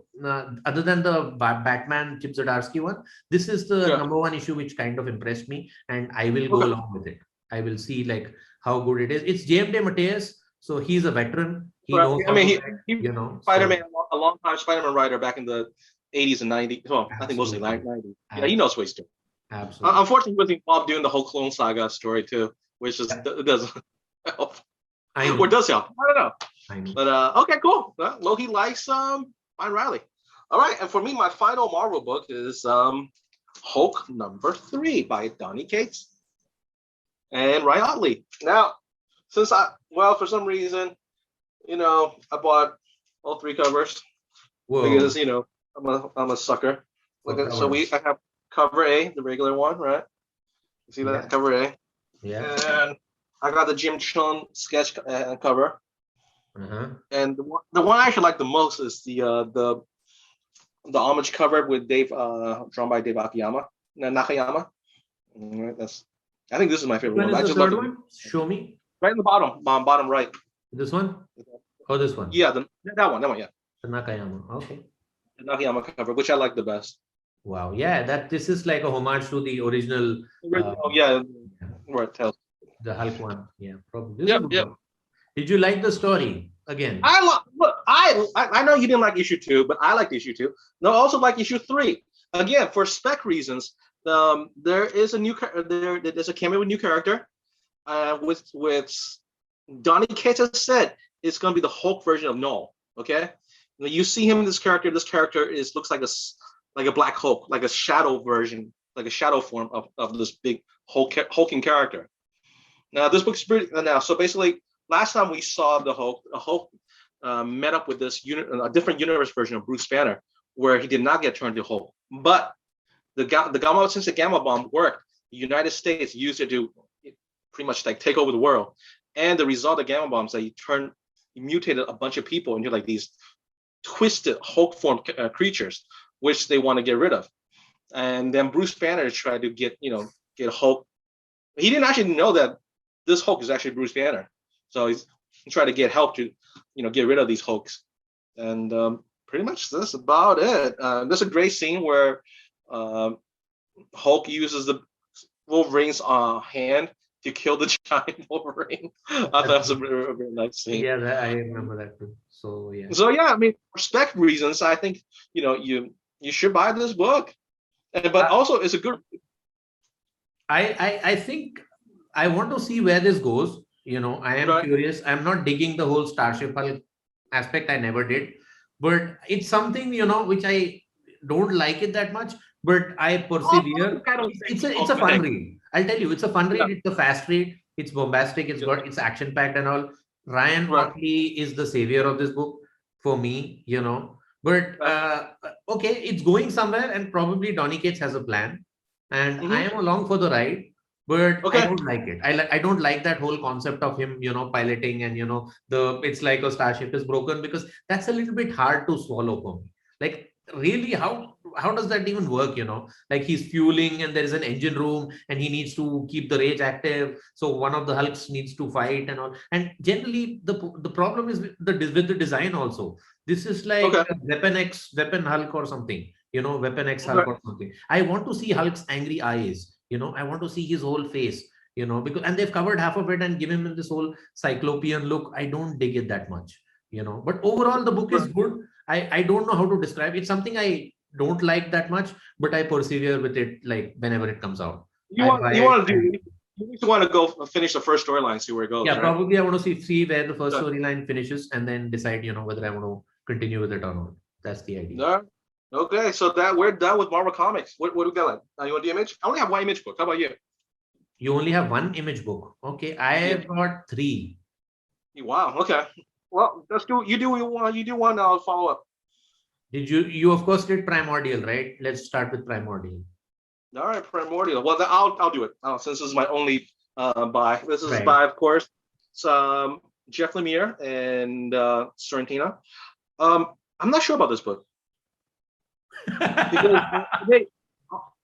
other than the Batman Chip Zdarsky one, this is the number 1 issue which kind of impressed me, and I will go along with it. I will see like how good it is. It's J.M. DeMatteis, so he's a veteran. He knows. He Spider-Man, a long time Spider-Man writer back in the 80s and 90s. Well, I think mostly 90s. Yeah, he knows what he's doing. Absolutely. Unfortunately, he was involved doing the whole Clone Saga story too, which just doesn't help. Or does help? I don't know. But okay, cool. Loki likes Ben Reilly. All right, and for me, my final Marvel book is Hulk #3 by Donny Cates and Ryan Ottley. Now, since for some reason, I bought all 3 covers. Whoa. Because I'm a sucker. I have cover A, the regular one, right? You see that cover A? Yeah. And I got the Jim Cheung sketch cover. And the one I actually like the most is the homage cover with Dave, drawn by Dave Nakayama. I think this is my favorite one. I just love one. Show me. Right in the bottom right. This one? Oh, this one. Yeah, that one. Yeah. The Nakayama. Okay. The Nakayama cover, which I like the best. Wow. Yeah, this is like a homage to the original. Where it tells. The Hulk one. Yeah, probably. Yep. Did you like the story again? I know you didn't like issue 2, but I liked issue 2. No, I also like issue 3. Again, for spec reasons, there is there's a cameo with a new character, with Donny Cates has said it's going to be the Hulk version of Null. Okay, now you see him in this character. This character looks like a Black Hulk, like a shadow version, like a shadow form of this big hulking character. Now this book's pretty. Now, so basically, last time we saw the Hulk met up with a different universe version of Bruce Banner, where he did not get turned to Hulk, but since the gamma bomb worked, the United States used it to pretty much like take over the world. And the result of gamma bombs that he mutated a bunch of people into like these twisted Hulk form creatures, which they want to get rid of. And then Bruce Banner tried to get Hulk. He didn't actually know that this Hulk is actually Bruce Banner, so he tried to get help to get rid of these Hulks. And pretty much that's about it. There's a great scene where Hulk uses the Wolverine's hand to kill the giant Wolverine. I thought that was a very nice scene. Yeah, I remember that too. So yeah. So yeah, I mean, for spec reasons, I think you should buy this book, but also it's a good. I think I want to see where this goes. I am curious. I'm not digging the whole Starship Hulk aspect. I never did, but it's something which I don't like it that much. But I persevere. It's a fun read. I'll tell you, it's a fun read. It's a fast read. It's bombastic. It's action packed and all. Ryan Otley is the savior of this book for me. But okay, it's going somewhere, and probably Donny Cates has a plan, and I am along for the ride. But I don't like it. I don't like that whole concept of him, piloting and it's like a starship is broken, because that's a little bit hard to swallow for me. Like, really, how does that even work? Like, he's fueling and there is an engine room and he needs to keep the rage active, so one of the Hulks needs to fight and all. And generally the problem is with the design also. This is like Weapon Hulk or something, Weapon X Hulk or something. I want to see Hulk's angry eyes. I want to see his whole face, because, and they've covered half of it and given him this whole cyclopean look. I don't dig it that much, but overall the book is good. I don't know how to describe it. It's something I don't like that much, but I persevere with it, like whenever it comes out. You want to go finish the first storyline, see where it goes. Yeah, probably I want to see where the first storyline finishes, and then decide, whether I want to continue with it or not. That's the idea. No. Okay, so that we're done with Marvel Comics. What do we got? You want the Image? I only have one Image book. How about you? You only have one Image book. Okay, I have got 3. Wow. Okay. Well, let's do. You do one. You do one. I'll follow up. Did you of course did Primordial, right? Let's start with Primordial. All right, Primordial. Well, then I'll do it. Since this is my only buy. This is by, of course, Jeff Lemire and Sorrentino. I'm not sure about this book. Because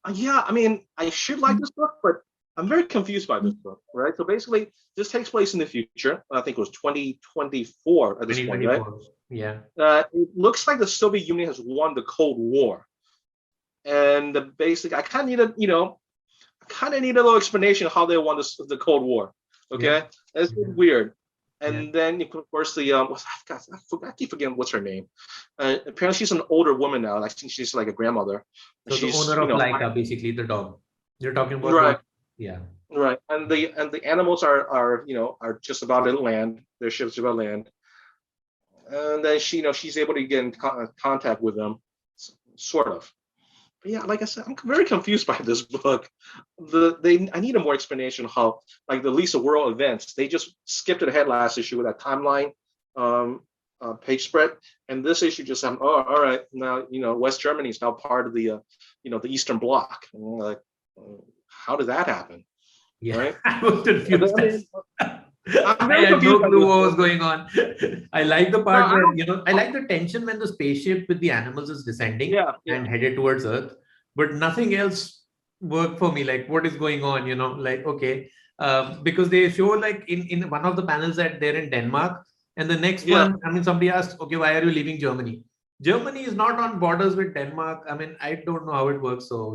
I mean, I should like this book, but I'm very confused by this book, right? So basically, this takes place in the future. I think it was 2024 at this point, right? Yeah. It looks like the Soviet Union has won the Cold War, and I kind of need a little explanation of how they won the Cold War. Okay, it's weird. And then, of course, I keep forgetting what's her name. Apparently, she's an older woman now. I think she's like a grandmother. So she's the owner of Laika, basically the dog. You're talking about, right? Yeah. Right. And the animals are just about to land. Their ships about to land. And then she's able to get in contact with them, sort of. But yeah, like I said, I'm very confused by this book. I need a more explanation of how, like, the Lisa World events, they just skipped ahead last issue with that timeline page spread, and this issue just said, oh, all right, now West Germany is now part of the the Eastern Bloc. And I'm like, how did that happen? Yeah, right? I was confused. I had no clue what was going on. I like the part where, I like the tension when the spaceship with the animals is descending and headed towards Earth, but nothing else worked for me. Like, what is going on? Like, okay, because they show, like, in one of the panels that they're in Denmark, and the next one, I mean, somebody asked, okay, why are you leaving Germany? Germany is not on borders with Denmark. I mean, I don't know how it works. So,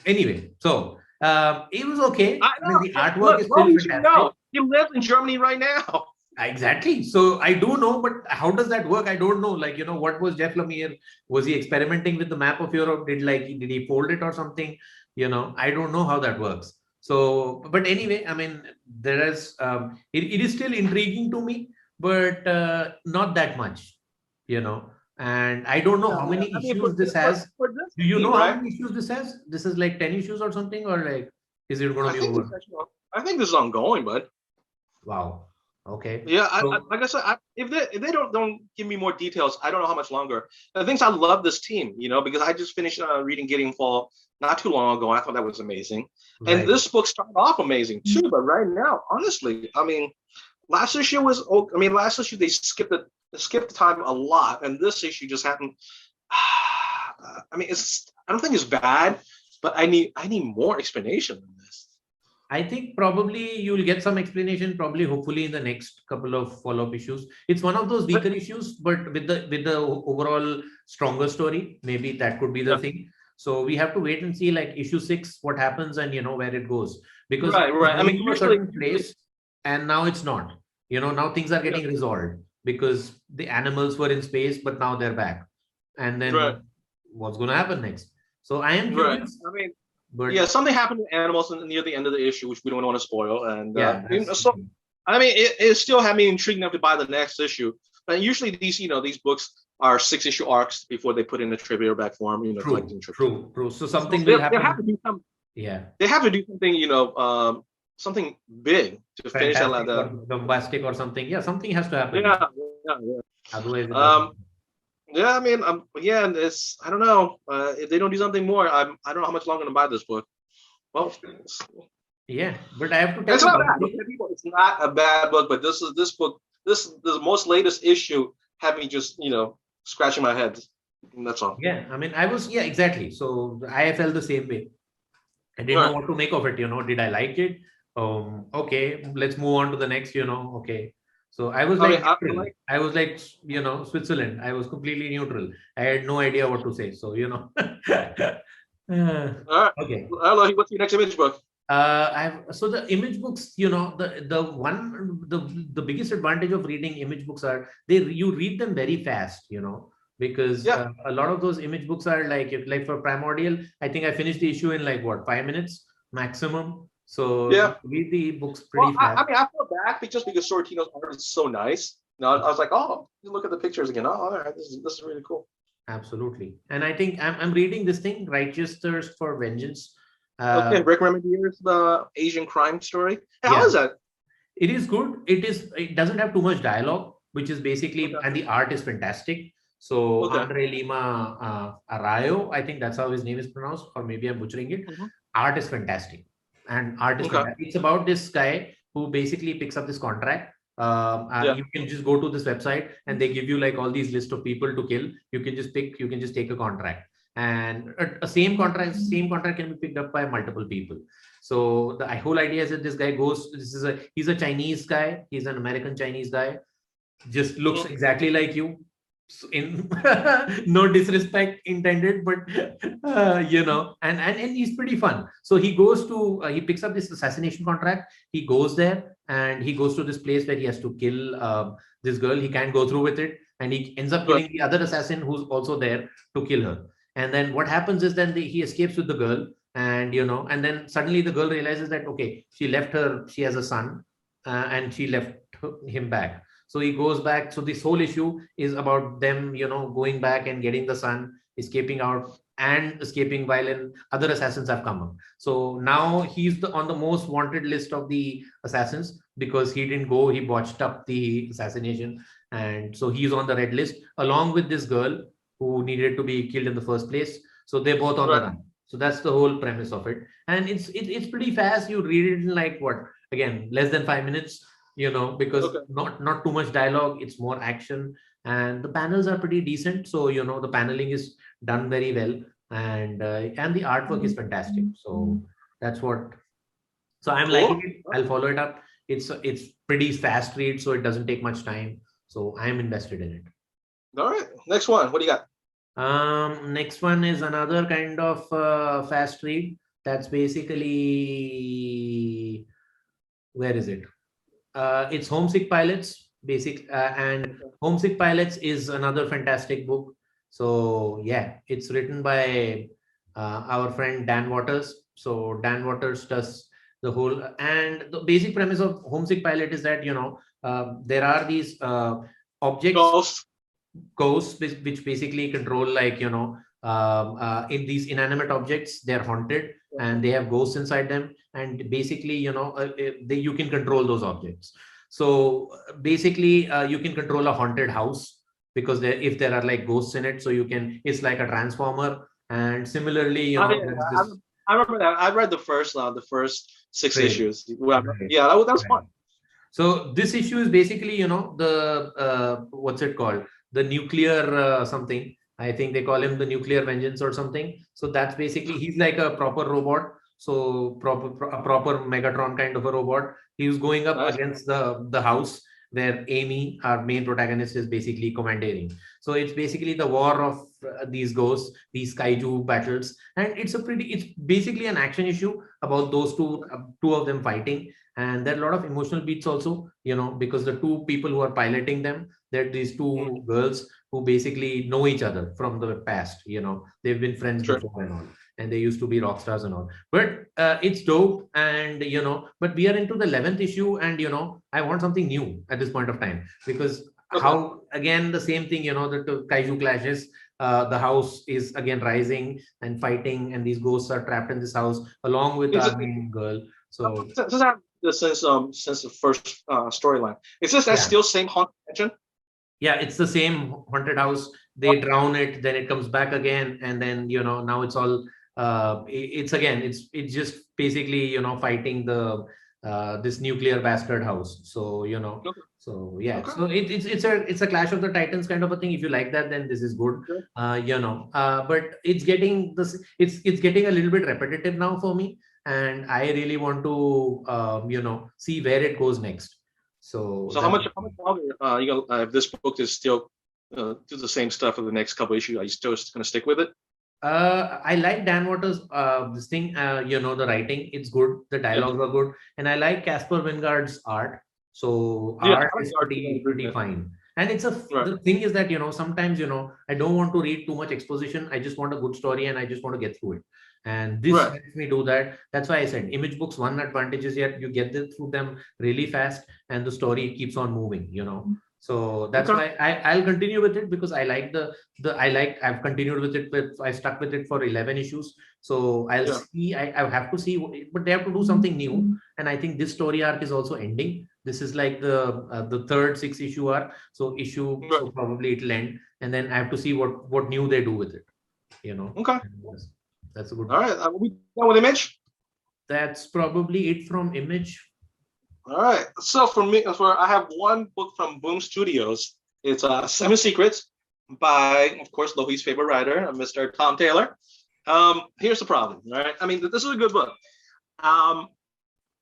anyway, so it was okay. I mean, the artwork is still fantastic. He lives in Germany right now. Exactly. So I do know, but how does that work? I don't know. Like, what was Jeff Lemire? Was he experimenting with the map of Europe? Did he fold it or something? I don't know how that works. So, but anyway, I mean, there is, it is still intriguing to me, but not that much, you know. And I don't know how many I mean, issues this has. for this Do you team, know how right? many issues this has? This is like 10 issues or something, or like, is it going I to be think this over? actually, I think this is ongoing, bud. Wow. Okay. Yeah, So like I said, if they don't give me more details, I don't know how much longer. The things I love this team, you know, because I just finished reading Getting Fall not too long ago. I thought that was amazing, and right. this book started off amazing too. But right now, honestly, I mean, last issue was, I mean, last issue they skipped the time a lot, and this issue just happened. I mean, I don't think it's bad, but I need more explanation than this. I think probably you'll get some explanation, probably hopefully in the next couple of follow-up issues. It's one of those But weaker issues, but with the overall stronger story, maybe that could be the yeah, thing. So we have to wait and see like issue 6, what happens and where it goes. Because it right, was right. I mean, going to a certain place and now it's not. Now things are yeah, getting resolved because the animals were in space, but now they're back. And right, then what's going to happen next? So I am right. curious, I mean. but Yeah, something happened to animals near the end of the issue, which we don't want to spoil. And yeah, that's so I mean, it still had me intrigued enough to buy the next issue. But usually these books are 6-issue arcs before they put in the trivia back form, true, collecting trivia. true, true. So So something will they have to happen. do some. Yeah, They have to do something, something big to finish that. Like fantastic or the bombastic or something. Yeah, something has to happen. yeah, yeah, yeah. Otherwise, it doesn't. Um, yeah, I mean, yeah, and it's I don't know. If they don't do something more, I don't know how much longer to buy this book. Well, Yeah, but I have to tell it's you not one bad. thing. People, it's not a bad book, but this book, the most latest issue had me just scratching my head. And that's all. Yeah, I mean, yeah, exactly. So I felt the same way. I didn't know Right. what to make of it. Did I like it? Okay, let's move on to the next. Okay. So I was I mean, like I neutral. like. I was like, Switzerland. I was completely neutral. I had no idea what to say. So All right. Okay. Hello. What's your next image book? I've so the image books, the biggest advantage of reading image books are you read them very fast, because Yeah. a lot of those image books are like like for Primordial, I think I finished the issue in like what 5 minutes maximum. So Yeah. you read the books Well, pretty fast. I mean, I feel bad just because Sorrentino's art is so nice. I was like, oh, you look at the pictures again. Oh, all right, this is really cool. Absolutely, and I think I'm reading this thing, Righteous Thirst for Vengeance. Okay, Rick Remender's the Asian crime story. Hey, how Yeah. is that? It is good. It doesn't have too much dialogue, which is basically, Okay. and the art is fantastic. So Okay. Andre Lima Arroyo, I think that's how his name is pronounced, or maybe I'm butchering it. Mhm. Art is fantastic, and art is Okay. fantastic. It's about this guy who basically picks up this contract. Yeah. You can just go to this website and they give you like all these list of people to kill. You can just pick. You can just take a contract, and a same contract can be picked up by multiple people. So the whole idea is that this guy goes. He's a Chinese guy. He's an American Chinese guy. Just looks Mhm. exactly like you. So in no disrespect intended, but and he's pretty fun. So he goes to he picks up this assassination contract. He goes there and he goes to this place where he has to kill this girl. He can't go through with it, and he ends up Right. killing the other assassin who's also there to kill her. And then what happens is then he escapes with the girl, and then suddenly the girl realizes that okay, she has a son, and she left him back. So he goes back. So this whole issue is about them, going back and getting the son, escaping out and escaping while other assassins have come up. So now he's on the most wanted list of the assassins because he didn't go, he botched up the assassination. And so he's on the red list along with this girl who needed to be killed in the first place. So they're both on the Right. run. So that's the whole premise of it. And it's pretty fast. You read it in like what, again, less than 5 minutes, because Okay. not too much dialogue, it's more action, and the panels are pretty decent. So the paneling is done very well, and the artwork is fantastic. So that's what. So I'm liking Cool. it. I'll follow it up. It's pretty fast read, so it doesn't take much time. So I'm invested in it. All right. Next one. What do you got? Next one is another kind of fast read. That's basically, where is it? It's Homesick Pilots, and Homesick Pilots is another fantastic book. So yeah, it's written by our friend Dan Waters. So Dan Waters does the whole, and the basic premise of Homesick Pilot is that there are these objects, ghosts, which basically control, like, in these inanimate objects, they're haunted and they have ghosts inside them, and basically, you can control those objects. So basically, you can control a haunted house because if there are like ghosts in it, so you can, it's like a transformer. And similarly, I remember that. I read the first 6 Right. issues. Well, Right. yeah, that was fun. So this issue is basically, the what's it called? The nuclear something. I think they call him the nuclear vengeance or something. So that's basically, he's like a proper robot. So a proper Megatron kind of a robot. He was going up Nice. against the house where Amy, our main protagonist, is basically commandeering. So it's basically the war of these ghosts, these kaiju battles, and it's basically an action issue about those two of them fighting. And there are a lot of emotional beats also, because the two people who are piloting them, they're these two girls who basically know each other from the past. They've been friends before and all, and they used to be rock stars and all. But it's dope, and but we are into the 11th issue, and I want something new at this point of time, because how, again, the same thing, the kaiju clashes, the house is again rising and fighting, and these ghosts are trapped in this house along with our main girl. So since the first storyline, is this that still same haunted mansion? Yeah, it's the same haunted house. They drown it, then it comes back again, and then now it's all it's just basically fighting the this nuclear bastard house. So so yeah, so it's a Clash of the Titans kind of a thing. If you like that, then this is good. But it's getting it's getting a little bit repetitive now for me, and I really want to see where it goes next. So how much longer if this book is still do the same stuff for the next couple issues, are you still going to stick with it? I like Dan Waters' this thing, the writing, it's good, the dialogues are good, and I like Casper Wingard's art. So art is pretty fine. And the thing is that sometimes I don't want to read too much exposition. I just want a good story, and I just want to get through it. And this lets me do that. That's why I said Image Books, one advantage is you get through them really fast, and the story keeps on moving. So that's why I'll continue with it, because I like I've continued with it, I stuck with it for 11 issues. So I'll see, I have to see, but they have to do something new. And I think this story arc is also ending. This is like the third 6-issue arc. So so probably it'll end, and then I have to see what new they do with it. Okay. That's a good. All right. Are we done with Image? That's probably it from Image. All right. So for me, I have one book from Boom Studios. It's 7 Secrets by, of course, Lohit's favorite writer, Mr. Tom Taylor. Here's the problem. All right. I mean, this is a good book.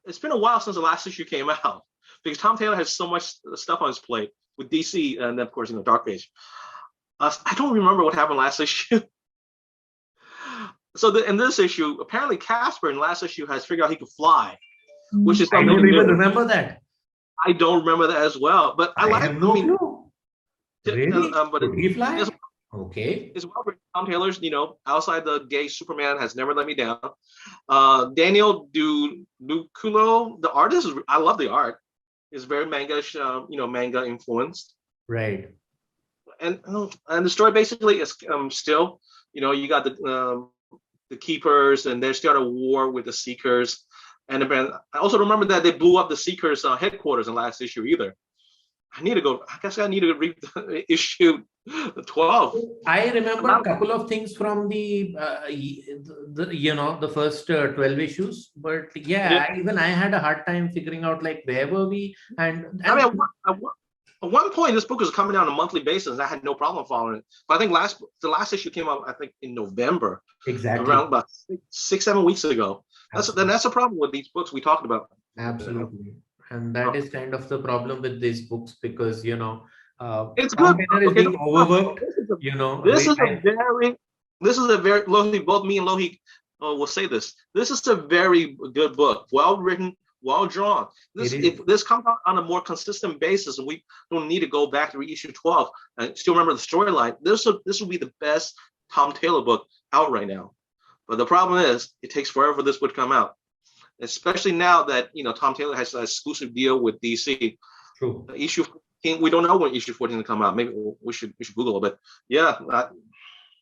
It's been a while since the last issue came out, because Tom Taylor has so much stuff on his plate with DC, and then, of course, Dark Age. I don't remember what happened last issue. So in this issue, apparently Casper in last issue has figured out he could fly, which is I don't even remember that. I don't remember that as well, but I have no clue. Really? But Could he fly? Okay. It's well written. Tom Taylor's, outside the gay Superman has never let me down. Daniel Duculo, the artist, I love the art. It's very manga-ish, manga influenced. Right. And the story basically is still, you got the Keepers, and they're still at a war with the Seekers. And I also remember that they blew up the Seekers' headquarters in last issue either. I need to read issue 12. I remember a couple of things from the first 12 issues, but even I had a hard time figuring out like where were we. And I mean, at one point this book was coming out on a monthly basis, and I had no problem following it. But I think the last issue came out, I think, in November. Exactly. Around about 6-7 weeks ago. That's the problem with these books we talked about. Absolutely. And that is kind of the problem with these books, because it's good. Is being overworked. This is a very Lohit, both me and Lohit will say this. This is a very good book, well written, well drawn. If this comes out on a more consistent basis, and we don't need to go back to issue 12 and still remember the storyline, this will be the best Tom Taylor book out right now. But the problem is, it takes forever for this would come out, especially now that Tom Taylor has an exclusive deal with DC. True. Issue 14, we don't know when issue 14 will come out. Maybe we should Google it. But yeah,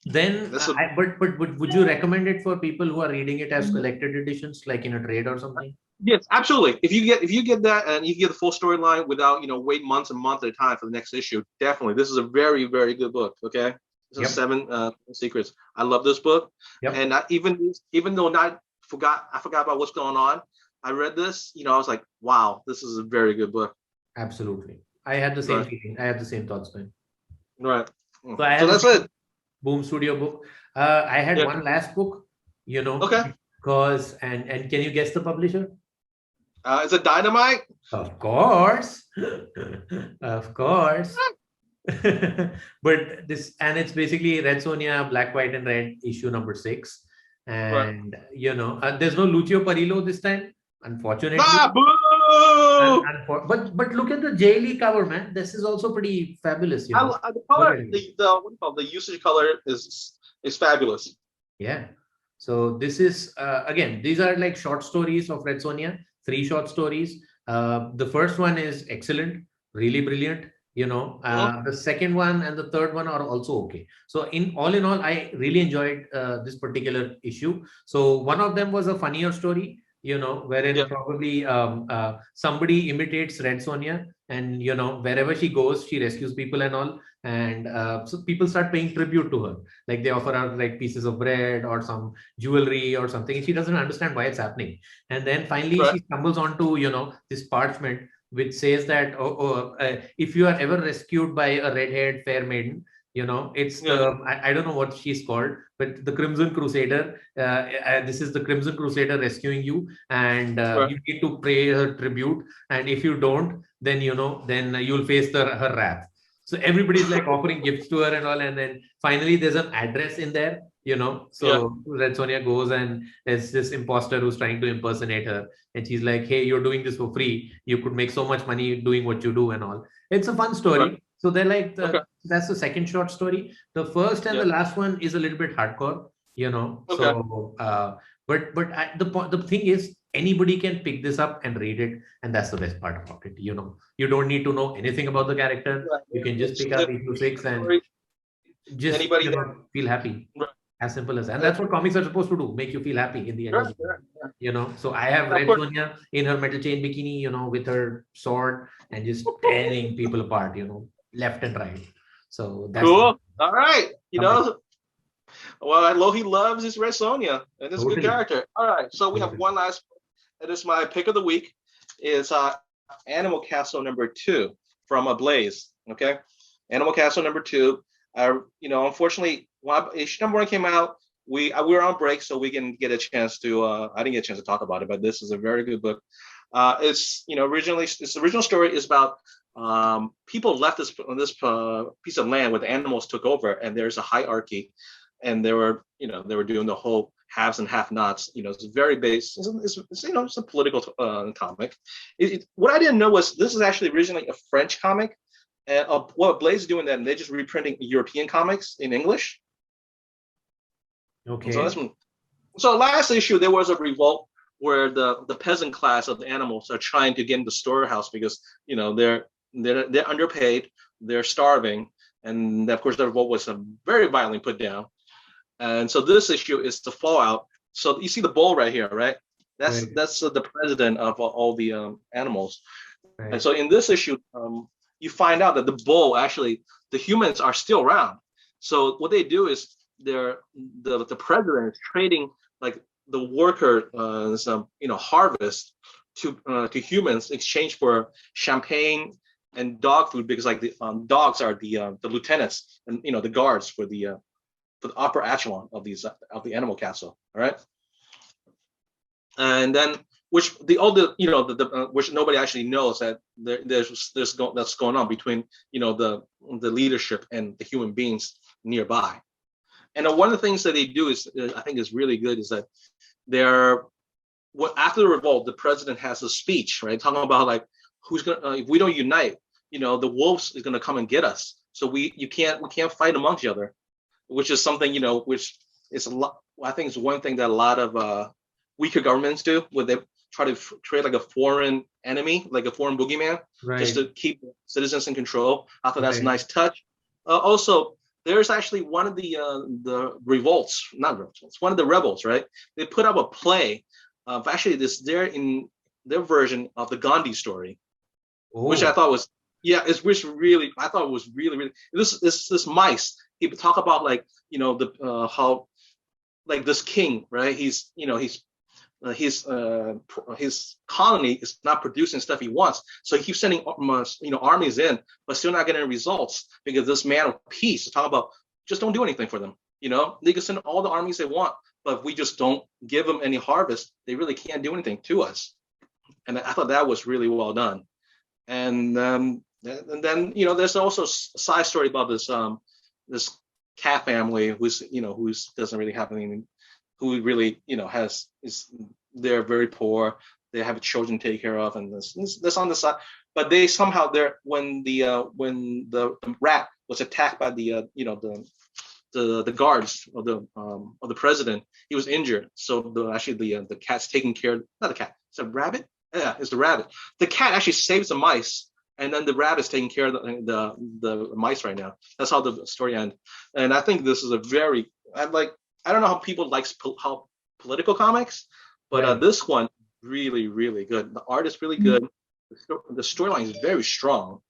Then, that's a, but would you recommend it for people who are reading it as collected editions, like in a trade or something? yes, absolutely. If you get that and you get the full storyline without wait months and months at a time for the next issue, definitely this is a very very good book. Okay, this is Yep. 7 secrets. I love this book, Yep. and even though I forgot about what's going on, I read this. I was like, wow, this is a very good book. Absolutely. I had the same Right. feeling. I had the same thoughts, man. Right. So I So had that's the it. Boom Studio book. I had Yeah. one last book, Okay. because and can you guess the publisher? Is it Dynamite? Of course, of course. But it's basically Red Sonja, Black, White, and Red issue number 6, Right. and there's no Lucio Perillo this time, unfortunately. Ah, boo! But look at the JLE cover, man. This is also pretty fabulous, The Look color, at it. the what do you call it? The usage color is fabulous. Yeah. So this is again, these are like short stories of Red Sonja, 3 short stories. The first one is excellent, really brilliant. The second one and the third one are also okay. So in all, I really enjoyed this particular issue. So one of them was a funnier story, wherein Yeah. probably somebody imitates Red Sonja, and wherever she goes, she rescues people and all. And so people start paying tribute to her, like they offer her like pieces of bread or some jewelry or something, and she doesn't understand why it's happening. And then finally Right. she stumbles onto this parchment which says that if you are ever rescued by a red-haired fair maiden, it's Yeah. the I don't know what she's called, but the Crimson Crusader. This is the Crimson Crusader rescuing you, and Right. you need to pay her tribute. And if you don't, then then you'll face her wrath. So everybody's like offering gifts to her and all, and then finally there's an address in there. So Yeah. Red Sonja goes, and there's this imposter who's trying to impersonate her, and she's like, hey, you're doing this for free, you could make so much money doing what you do and all. It's a fun story. Right. So they're like Okay. that's the second short story. The first and Yeah. the last one is a little bit hardcore. Okay. So the thing is, anybody can pick this up and read it, and that's the best part about it. You don't need to know anything about the character. Right. You can just pick up issue 6 and just Anybody feel happy. Right. As simple as that. And that's what comics are supposed to do, make you feel happy in the end. Right. Right. So I have Of Red course. Sonja in her metal chain bikini, with her sword and just tearing people apart, left and right. So that's Cool. All right. Well, Lohi loves his Red Sonja, and it's a good Totally. character. All right. So we have Totally. one last. It is my pick of the week. Is Animal Castle number 2 from Ablaze. Okay, Animal Castle number 2. Unfortunately, when issue number 1 came out, we were on break, so we didn't get a chance to. I didn't get a chance to talk about it, but this is a very good book. It's originally this original story is about people left this piece of land where the animals took over, and there's a hierarchy, and they were doing the whole haves and have-nots. It's very base. It's a political comic. What I didn't know was this is actually originally a French comic, and what Blaze is doing that they're just reprinting European comics in English. Okay. So last issue there was a revolt where the peasant class of the animals are trying to get in the storehouse because they're underpaid, they're starving, and of course the revolt was very violently put down. And so this issue is the fallout. So you see the bull right here, right? That's the president of all the animals. Right. And so in this issue, you find out that the bull actually, the humans are still around. So what they do is the president is trading like the worker harvest to humans in exchange for champagne and dog food, because like the dogs are the lieutenants and the guards for the upper echelon of the animal castle. All right, and then which which nobody actually knows that that's going on between the leadership and the human beings nearby. And one of the things that they do is I think is really good is that after the revolt, the president has a speech, right, talking about like who's gonna if we don't unite, the wolves is gonna come and get us. So we can't fight amongst each other, which is something which is a lot. I think it's one thing that a lot of weaker governments do, where they try to create like a foreign enemy, like a foreign boogeyman, just to keep citizens in control. I thought that's a nice touch. Also, there's actually one of the revolts, not revolts, one of the rebels, right? They put up a play of actually they're in their version of the Gandhi story, which I thought was, I thought it was really, this mice. People talk about like, how like this king, right? He's, his colony is not producing stuff he wants, so he keeps sending armies in, but still not getting results because this man of peace is talking about just don't do anything for them. They can send all the armies they want, but if we just don't give them any harvest, they really can't do anything to us. And I thought that was really well done. And then there's also a side story about this cat family who's doesn't really have anything, who really they're very poor, they have children to take care of, and this on the side. But they somehow when the rat was attacked by the guards of the president, he was injured. So the cat's taking care of, not the cat, it's a rabbit. Yeah, it's the rabbit. The cat actually saves the mice, and then the rabbit's taking care of the mice right now. That's how the story ends. And I think this is I don't know how people like political comics, but this one really, really good. The art is really good. The storyline is very strong.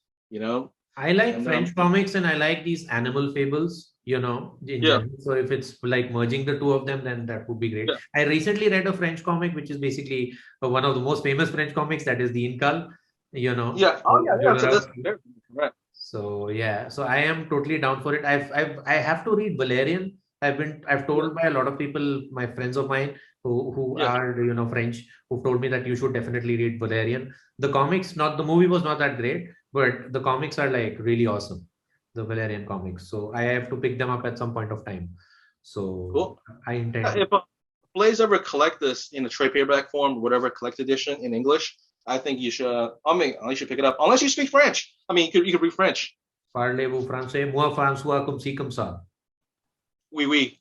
I like French comics, and I like these animal fables. So if it's like merging the two of them, then that would be great. Yeah. I recently read a French comic, which is basically one of the most famous French comics, that is the Incal. Yeah. Oh yeah. So right. So I am totally down for it. I have to read Valerian. I've told by a lot of people, my friends of mine who are French, who've told me that you should definitely read Valerian. The comics, the movie was not that great, but the comics are like really awesome. The Valerian comics. So I have to pick them up at some point of time. So cool. I intend. If Blaze ever collect this in a trade paperback form, whatever collect edition in English, I think you should. You should pick it up, unless you speak French. I mean, you could read French. Parlez-vous français? Moi, François, comme ci, comme ça. Oui, oui.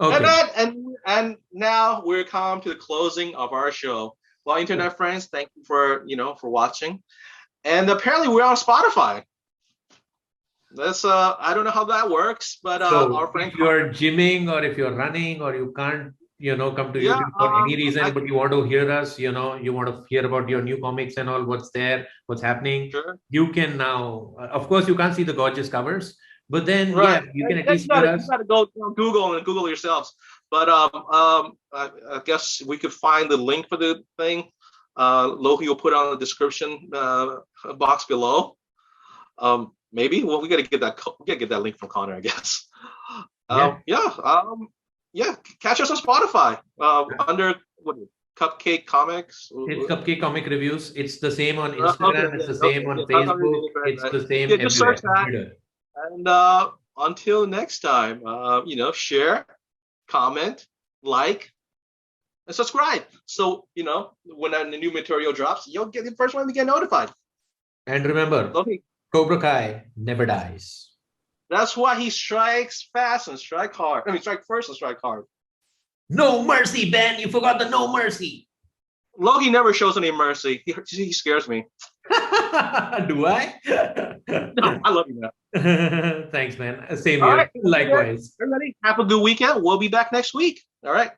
Okay. And now we're come to the closing of our show. Well, internet friends, thank you for watching. And apparently we're on Spotify. That's I don't know how that works, but our friend, if you're gymming or if you're running or you can't come to YouTube for any reason, but you want to hear us, you want to hear about your new comics and all, what's there, what's happening, you can now, of course you can't see the gorgeous covers, but then you can at least hear us. You got to go on Google and Google yourselves. But I guess we could find the link for the thing. Lohit will put on the description box below. Maybe. Well, we gotta get that link from Connor, I guess. Catch us on Spotify under Cupcake Comics. It's Cupcake Comic Reviews. It's the same on Instagram. It's the same on Facebook. It's the same everywhere. Just search that. And until next time, share, comment, like, and subscribe. So, when the new material drops, you'll get the first one to get notified. And remember, Cobra Kai never dies. That's why he strikes fast and strike hard. I mean, strike first and strike hard. No mercy, Ben. You forgot the no mercy. Lohit never shows any mercy. He scares me. Do I? No, I love you, man. Thanks, man. Same here. Right. Likewise. Everybody, have a good weekend. We'll be back next week. All right.